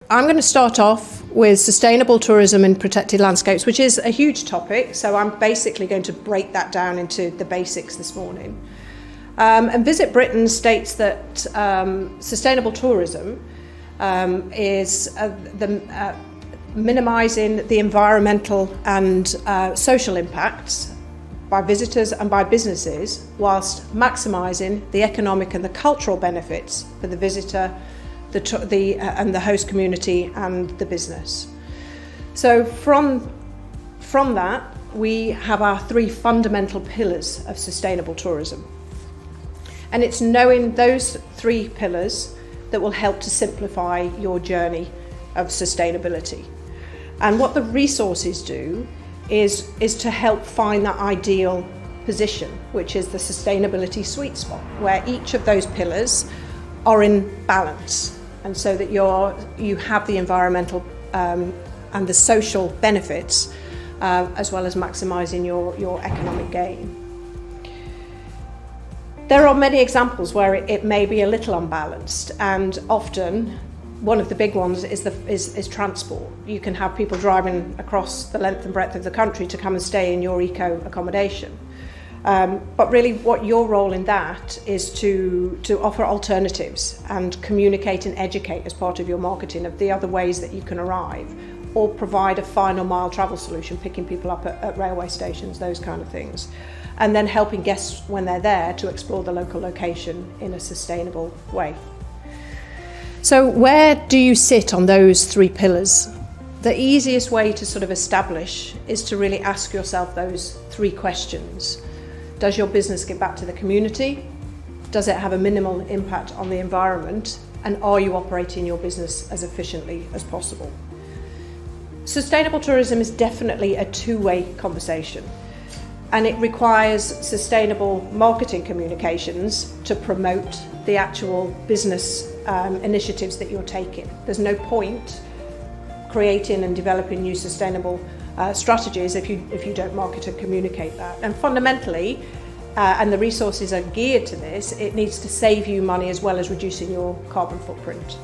I'm going to start off with sustainable tourism in protected landscapes, which is a huge topic. So I'm basically going to break that down into the basics this morning. And Visit Britain states that sustainable tourism is minimising the environmental and social impacts by visitors and by businesses, whilst maximising the economic and the cultural benefits for the visitor, and the host community and the business. So from that, we have our three fundamental pillars of sustainable tourism. And it's knowing those three pillars that will help to simplify your journey of sustainability. And what the resources do is to help find that ideal position, which is the sustainability sweet spot, where each of those pillars are in balance, and so that you have the environmental and the social benefits, as well as maximising your economic gain. There are many examples where it may be a little unbalanced, and often one of the big ones is transport. You can have people driving across the length and breadth of the country to come and stay in your eco accommodation. But really what your role in that is to offer alternatives and communicate and educate as part of your marketing of the other ways that you can arrive, or provide a final mile travel solution, picking people up at railway stations, those kind of things. And then helping guests when they're there to explore the local location in a sustainable way. So where do you sit on those three pillars? The easiest way to sort of establish is to really ask yourself those three questions. Does your business give back to the community? Does it have a minimal impact on the environment? And are you operating your business as efficiently as possible? Sustainable tourism is definitely a two-way conversation, and it requires sustainable marketing communications to promote the actual business initiatives that you're taking. There's no point creating and developing new sustainable strategies if you don't market and communicate that. And fundamentally, and the resources are geared to this, it needs to save you money as well as reducing your carbon footprint.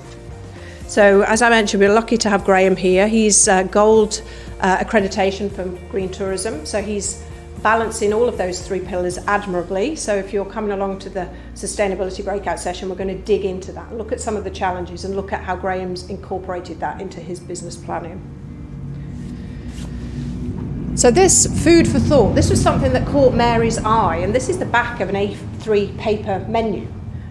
So as I mentioned, we're lucky to have Graham here. He's gold accreditation from Green Tourism, so he's balancing all of those three pillars admirably. So if you're coming along to the sustainability breakout session, we're going to dig into that, look at some of the challenges and look at how Graham's incorporated that into his business planning. So this food for thought, this was something that caught Mary's eye, and this is the back of an A3 paper menu.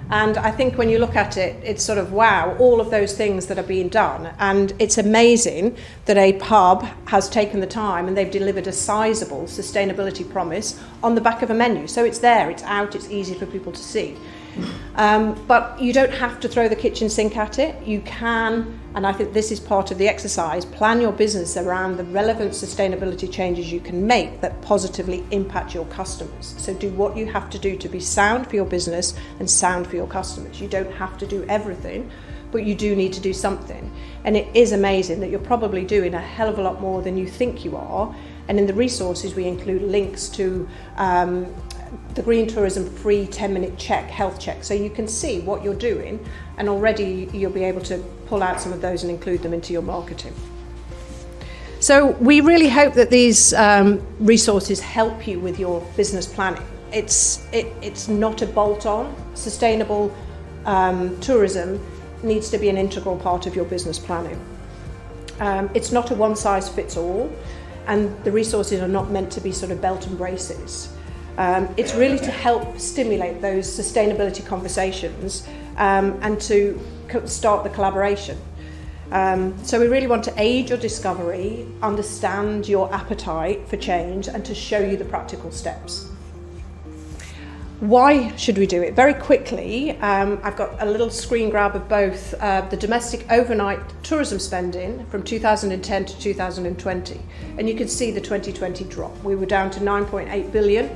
And I think when you look at it, it's sort of, wow, all of those things that are being done. And it's amazing that a pub has taken the time and they've delivered a sizable sustainability promise on the back of a menu. So it's there, it's out, it's easy for people to see. But you don't have to throw the kitchen sink at it. You can, and I think this is part of the exercise, plan your business around the relevant sustainability changes you can make that positively impact your customers. So do what you have to do to be sound for your business and sound for your customers. You don't have to do everything, but you do need to do something. And it is amazing that you're probably doing a hell of a lot more than you think you are. And in the resources, we include links to the Green Tourism free 10-minute check, health check, so you can see what you're doing, and already you'll be able to pull out some of those and include them into your marketing. So we really hope that these resources help you with your business planning. It's not a bolt-on. Sustainable tourism needs to be an integral part of your business planning. It's not a one-size-fits-all, and the resources are not meant to be sort of belt and braces. It's really to help stimulate those sustainability conversations and to start the collaboration. So we really want to aid your discovery, understand your appetite for change, and to show you the practical steps. Why should we do it? Very quickly, I've got a little screen grab of both the domestic overnight tourism spending from 2010 to 2020. And you can see the 2020 drop. We were down to 9.8 billion,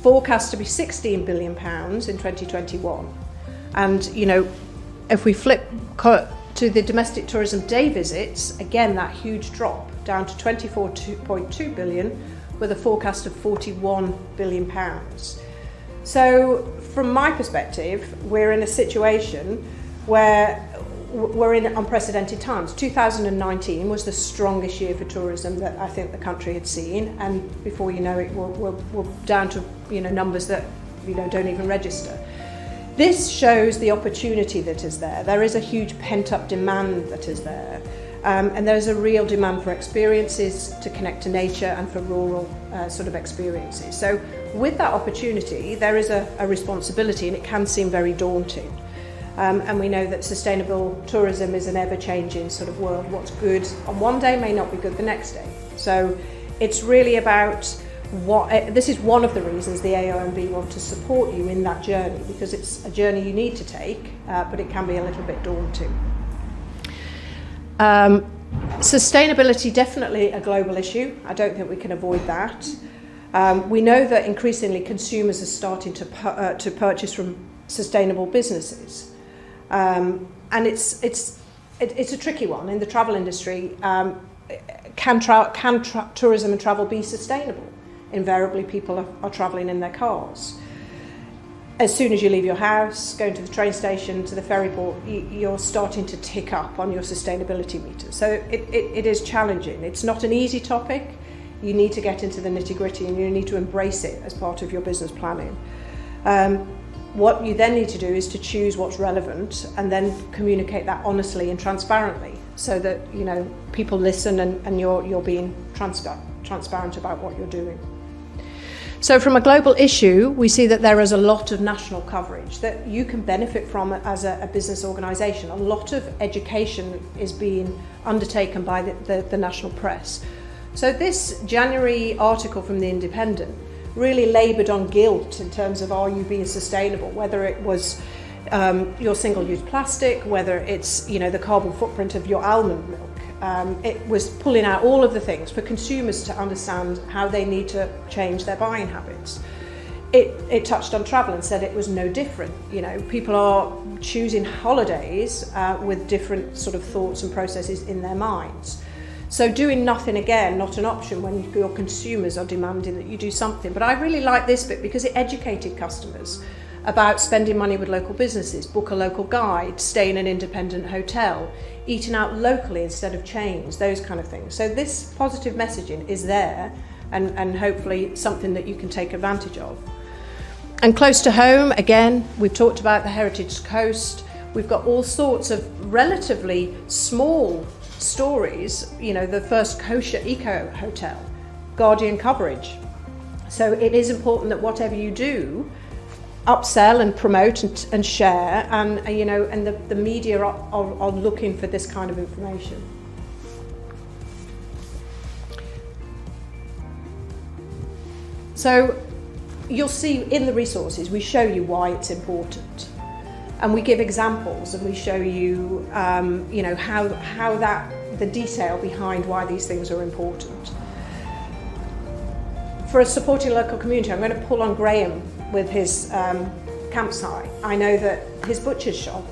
forecast to be 16 billion pounds in 2021. And, you know, if we flip to the domestic tourism day visits, again, that huge drop down to 24.2 billion with a forecast of 41 billion pounds. So from my perspective, we're in a situation where we're in unprecedented times. 2019 was the strongest year for tourism that I think the country had seen, and before you know it, we're down to numbers that don't even register. This shows the opportunity that is there. There is a huge pent-up demand that is there, and there's a real demand for experiences to connect to nature and for rural sort of experiences. So with that opportunity, there is a responsibility, and it can seem very daunting. And we know that sustainable tourism is an ever-changing sort of world. What's good on one day may not be good the next day. So it's really about this is one of the reasons the AONB want to support you in that journey, because it's a journey you need to take, but it can be a little bit daunting. Sustainability, definitely a global issue. I don't think we can avoid that. We know that increasingly consumers are starting to purchase from sustainable businesses. And it's a tricky one in the travel industry. Can tourism and travel be sustainable? Invariably, people are travelling in their cars. As soon as you leave your house, going to the train station, to the ferry port, you're starting to tick up on your sustainability meter. So it is challenging. It's not an easy topic. You need to get into the nitty-gritty, and you need to embrace it as part of your business planning. What you then need to do is to choose what's relevant and then communicate that honestly and transparently, so that people listen and you're being transparent about what you're doing. So from a global issue, we see that there is a lot of national coverage that you can benefit from as a business organisation. A lot of education is being undertaken by the national press. So this January article from The Independent really laboured on guilt in terms of, are you being sustainable, whether it was your single-use plastic, whether it's the carbon footprint of your almond milk. It was pulling out all of the things for consumers to understand how they need to change their buying habits. It touched on travel and said it was no different. People are choosing holidays with different sort of thoughts and processes in their minds. So doing nothing, again, not an option when your consumers are demanding that you do something. But I really like this bit because it educated customers about spending money with local businesses, book a local guide, stay in an independent hotel, eating out locally instead of chains, those kind of things. So this positive messaging is there, and hopefully something that you can take advantage of. And close to home, again, we've talked about the Heritage Coast. We've got all sorts of relatively small stories, the first kosher eco hotel, Guardian coverage. So it is important that whatever you do, upsell and promote and share, and the media are looking for this kind of information. So you'll see in the resources we show you why it's important. And we give examples, and we show you, how the detail behind why these things are important. For a supporting local community, I'm going to pull on Graham with his campsite. I know that his butcher's shop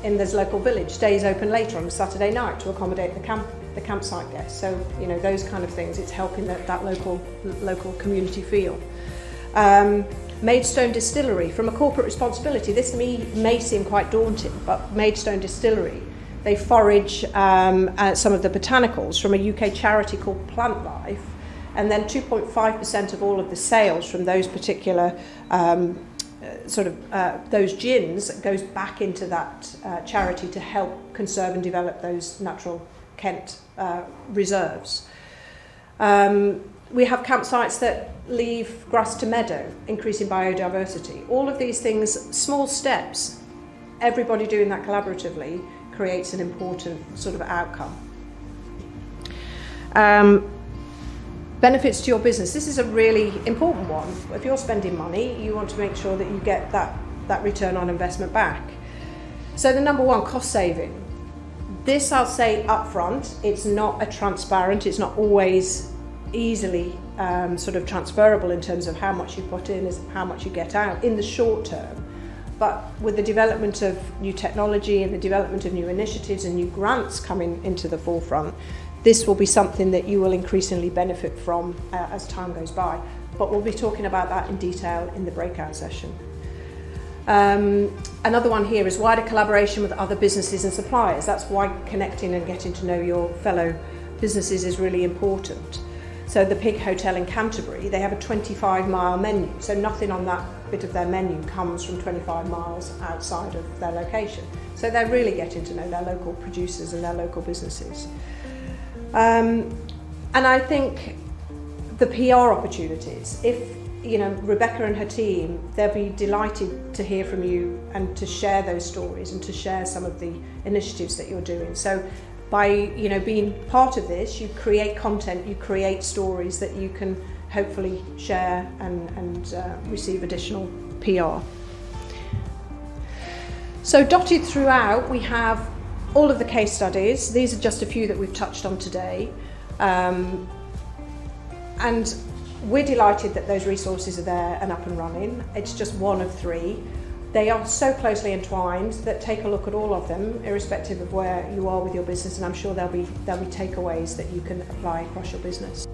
in this local village stays open later on a Saturday night to accommodate the campsite guests. So those kind of things. It's helping that local community feel. Maidstone Distillery, from a corporate responsibility, this may seem quite daunting, but Maidstone Distillery, they forage some of the botanicals from a UK charity called Plant Life, and then 2.5% of all of the sales from those particular those gins goes back into that charity to help conserve and develop those natural Kent reserves. We have campsites that leave grass to meadow, increasing biodiversity. All of these things, small steps, everybody doing that collaboratively creates an important sort of outcome. Benefits to your business. This is a really important one. If you're spending money, you want to make sure that you get that return on investment back. So the number one, cost saving. This I'll say up front, it's not it's not always easily sort of transferable in terms of how much you put in is how much you get out in the short term. But with the development of new technology and the development of new initiatives and new grants coming into the forefront, this will be something that you will increasingly benefit from as time goes by. But we'll be talking about that in detail in the breakout session. Another one here is wider collaboration with other businesses and suppliers. That's why connecting and getting to know your fellow businesses is really important. So the Pig Hotel in Canterbury, they have a 25-mile menu, so nothing on that bit of their menu comes from 25 miles outside of their location. So they're really getting to know their local producers and their local businesses. And I think the PR opportunities, if Rebecca and her team, they'll be delighted to hear from you and to share those stories and to share some of the initiatives that you're doing. So by being part of this, you create content, you create stories that you can hopefully share and receive additional PR. So dotted throughout, we have all of the case studies. These are just a few that we've touched on today. And we're delighted that those resources are there and up and running. It's just one of 3. They are so closely entwined that take a look at all of them, irrespective of where you are with your business, and I'm sure there'll be takeaways that you can apply across your business.